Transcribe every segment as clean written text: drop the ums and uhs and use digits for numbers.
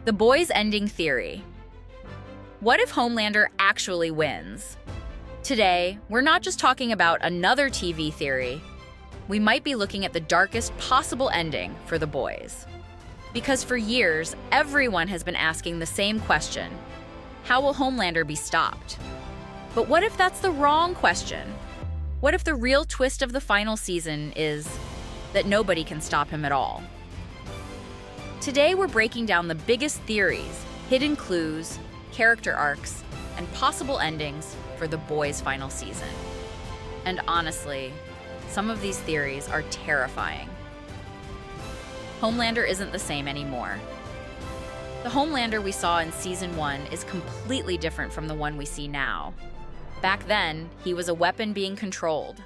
The Boys ending theory. What if Homelander actually wins? Today, we're not just talking about another TV theory. We might be looking at the darkest possible ending for The Boys. Because for years, everyone has been asking the same question. How will Homelander be stopped? But what if that's the wrong question? What if the real twist of the final season is that nobody can stop him at all? Today, we're breaking down the biggest theories, hidden clues, character arcs, and possible endings for The Boys' final season. And honestly, some of these theories are terrifying. Homelander isn't the same anymore. The Homelander we saw in Season 1 is completely different from the one we see now. Back then, he was a weapon being controlled.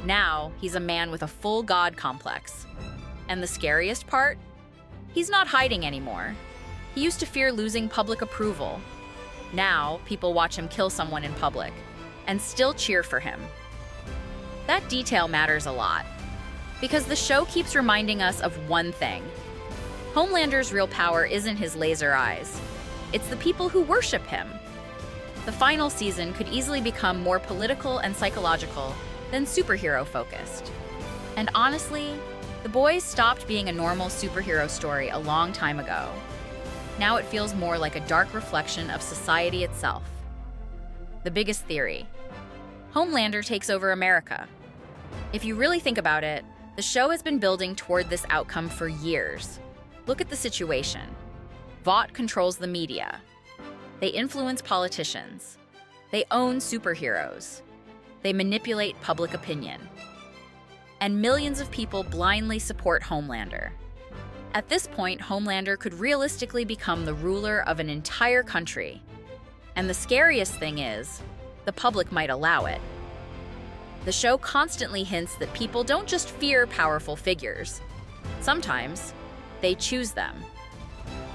Now, he's a man with a full god complex. And the scariest part? He's not hiding anymore. He used to fear losing public approval. Now, people watch him kill someone in public and still cheer for him. That detail matters a lot, because the show keeps reminding us of one thing. Homelander's real power isn't his laser eyes. It's the people who worship him. The final season could easily become more political and psychological than superhero-focused. And honestly, The Boys stopped being a normal superhero story a long time ago. Now it feels more like a dark reflection of society itself. The biggest theory. Homelander takes over America. If you really think about it, the show has been building toward this outcome for years. Look at the situation. Vought controls the media. They influence politicians. They own superheroes. They manipulate public opinion. And millions of people blindly support Homelander. At this point, Homelander could realistically become the ruler of an entire country. And the scariest thing is, the public might allow it. The show constantly hints that people don't just fear powerful figures. Sometimes, they choose them.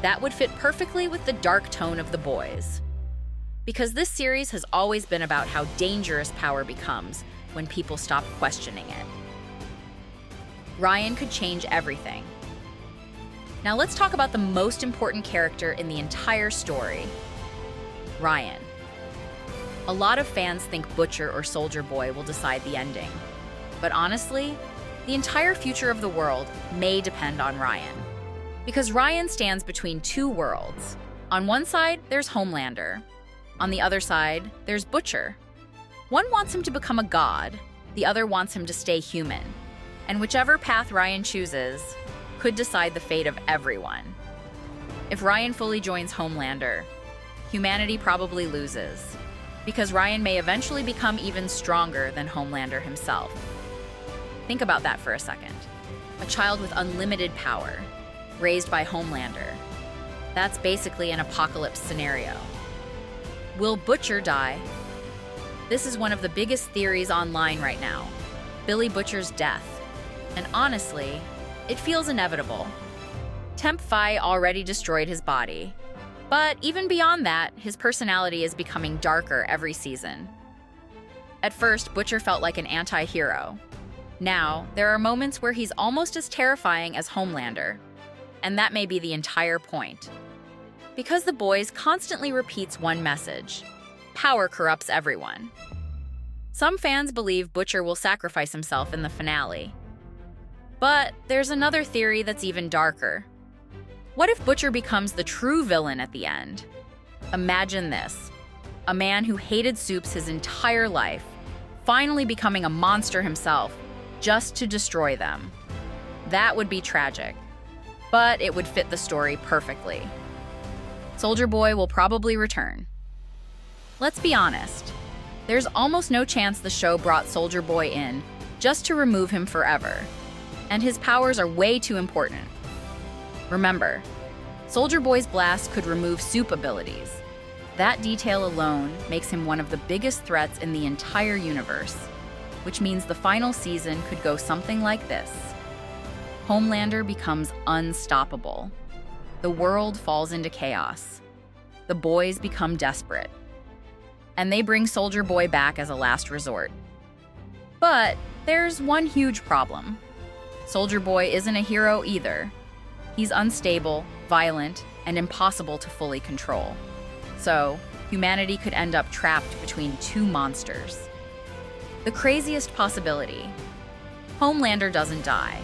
That would fit perfectly with the dark tone of The Boys. Because this series has always been about how dangerous power becomes when people stop questioning it. Ryan could change everything. Now let's talk about the most important character in the entire story, Ryan. A lot of fans think Butcher or Soldier Boy will decide the ending. But honestly, the entire future of the world may depend on Ryan. Because Ryan stands between two worlds. On one side, there's Homelander. On the other side, there's Butcher. One wants him to become a god, the other wants him to stay human. And whichever path Ryan chooses could decide the fate of everyone. If Ryan fully joins Homelander, humanity probably loses, because Ryan may eventually become even stronger than Homelander himself. Think about that for a second. A child with unlimited power, raised by Homelander. That's basically an apocalypse scenario. Will Butcher die? This is one of the biggest theories online right now. Billy Butcher's death. And honestly, it feels inevitable. Temp Phi already destroyed his body. But even beyond that, his personality is becoming darker every season. At first, Butcher felt like an anti-hero. Now, there are moments where he's almost as terrifying as Homelander. And that may be the entire point. Because The Boys constantly repeats one message: power corrupts everyone. Some fans believe Butcher will sacrifice himself in the finale. But there's another theory that's even darker. What if Butcher becomes the true villain at the end? Imagine this: a man who hated soups his entire life, finally becoming a monster himself, just to destroy them. That would be tragic, but it would fit the story perfectly. Soldier Boy will probably return. Let's be honest, there's almost no chance the show brought Soldier Boy in just to remove him forever. And his powers are way too important. Remember, Soldier Boy's blast could remove soup abilities. That detail alone makes him one of the biggest threats in the entire universe, which means the final season could go something like this. Homelander becomes unstoppable. The world falls into chaos. The boys become desperate. And they bring Soldier Boy back as a last resort. But there's one huge problem. Soldier Boy isn't a hero either. He's unstable, violent, and impossible to fully control. So, humanity could end up trapped between two monsters. The craziest possibility: Homelander doesn't die.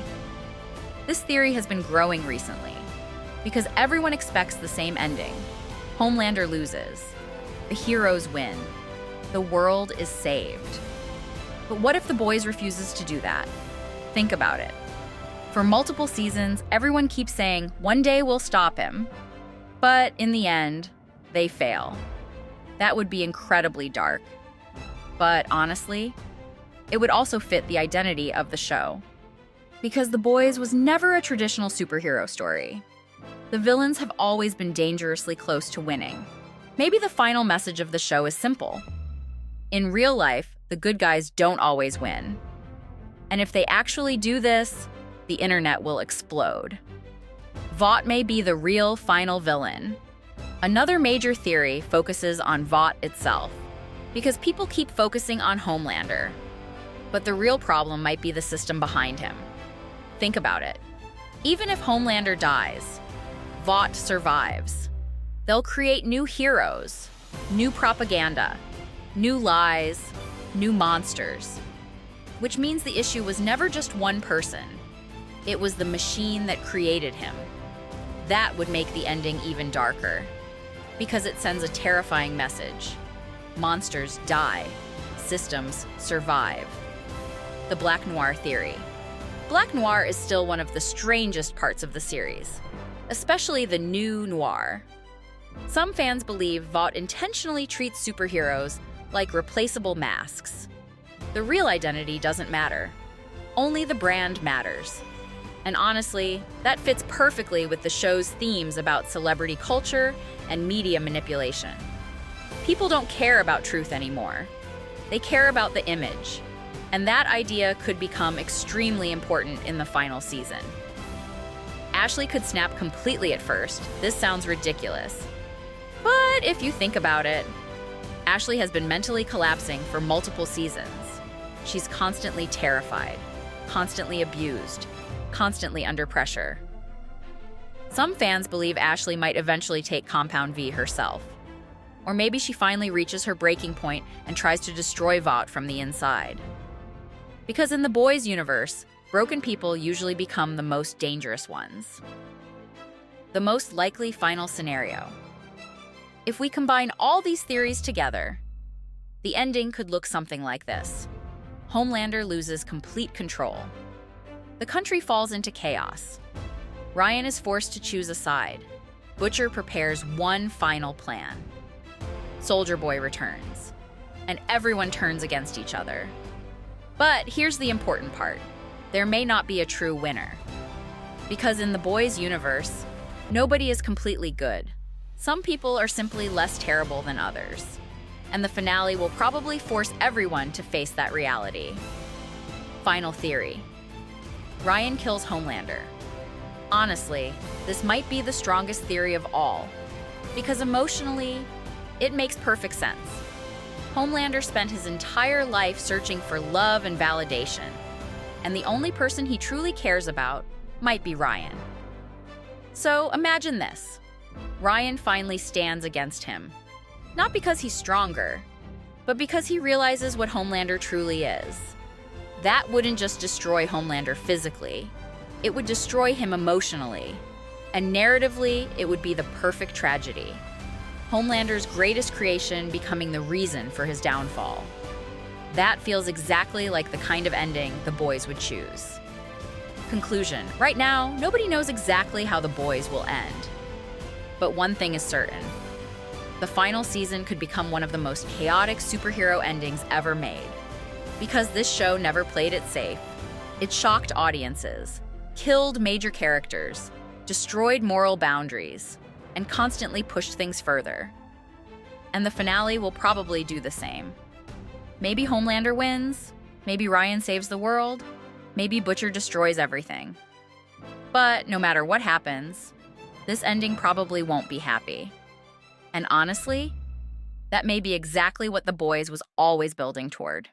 This theory has been growing recently because everyone expects the same ending. Homelander loses. The heroes win. The world is saved. But what if the boys refuses to do that? Think about it. For multiple seasons, everyone keeps saying, one day we'll stop him. But in the end, they fail. That would be incredibly dark. But honestly, it would also fit the identity of the show. Because The Boys was never a traditional superhero story. The villains have always been dangerously close to winning. Maybe the final message of the show is simple. In real life, the good guys don't always win. And if they actually do this, the internet will explode. Vought may be the real final villain. Another major theory focuses on Vought itself, because people keep focusing on Homelander. But the real problem might be the system behind him. Think about it. Even if Homelander dies, Vought survives. They'll create new heroes, new propaganda, new lies, new monsters. Which means the issue was never just one person. It was the machine that created him. That would make the ending even darker, because it sends a terrifying message. Monsters die. Systems survive. The Black Noir theory. Black Noir is still one of the strangest parts of the series, especially the new noir. Some fans believe Vought intentionally treats superheroes like replaceable masks. The real identity doesn't matter. Only the brand matters. And honestly, that fits perfectly with the show's themes about celebrity culture and media manipulation. People don't care about truth anymore. They care about the image. And that idea could become extremely important in the final season. Ashley could snap completely at first. This sounds ridiculous. But if you think about it, Ashley has been mentally collapsing for multiple seasons. She's constantly terrified, constantly abused, constantly under pressure. Some fans believe Ashley might eventually take Compound V herself. Or maybe she finally reaches her breaking point and tries to destroy Vought from the inside. Because in the Boys universe, broken people usually become the most dangerous ones. The most likely final scenario. If we combine all these theories together, the ending could look something like this. Homelander loses complete control. The country falls into chaos. Ryan is forced to choose a side. Butcher prepares one final plan. Soldier Boy returns, and everyone turns against each other. But here's the important part. There may not be a true winner. Because in the Boys universe, nobody is completely good. Some people are simply less terrible than others. And the finale will probably force everyone to face that reality. Final theory. Ryan kills Homelander. Honestly, this might be the strongest theory of all, because emotionally, it makes perfect sense. Homelander spent his entire life searching for love and validation, and the only person he truly cares about might be Ryan. So imagine this. Ryan finally stands against him. Not because he's stronger, but because he realizes what Homelander truly is. That wouldn't just destroy Homelander physically. It would destroy him emotionally. And narratively, it would be the perfect tragedy. Homelander's greatest creation becoming the reason for his downfall. That feels exactly like the kind of ending the Boys would choose. Conclusion. Right now, nobody knows exactly how the Boys will end. But one thing is certain. The final season could become one of the most chaotic superhero endings ever made. Because this show never played it safe. It shocked audiences, killed major characters, destroyed moral boundaries, and constantly pushed things further. And the finale will probably do the same. Maybe Homelander wins, maybe Ryan saves the world, maybe Butcher destroys everything. But no matter what happens, this ending probably won't be happy. And honestly, that may be exactly what the Boys was always building toward.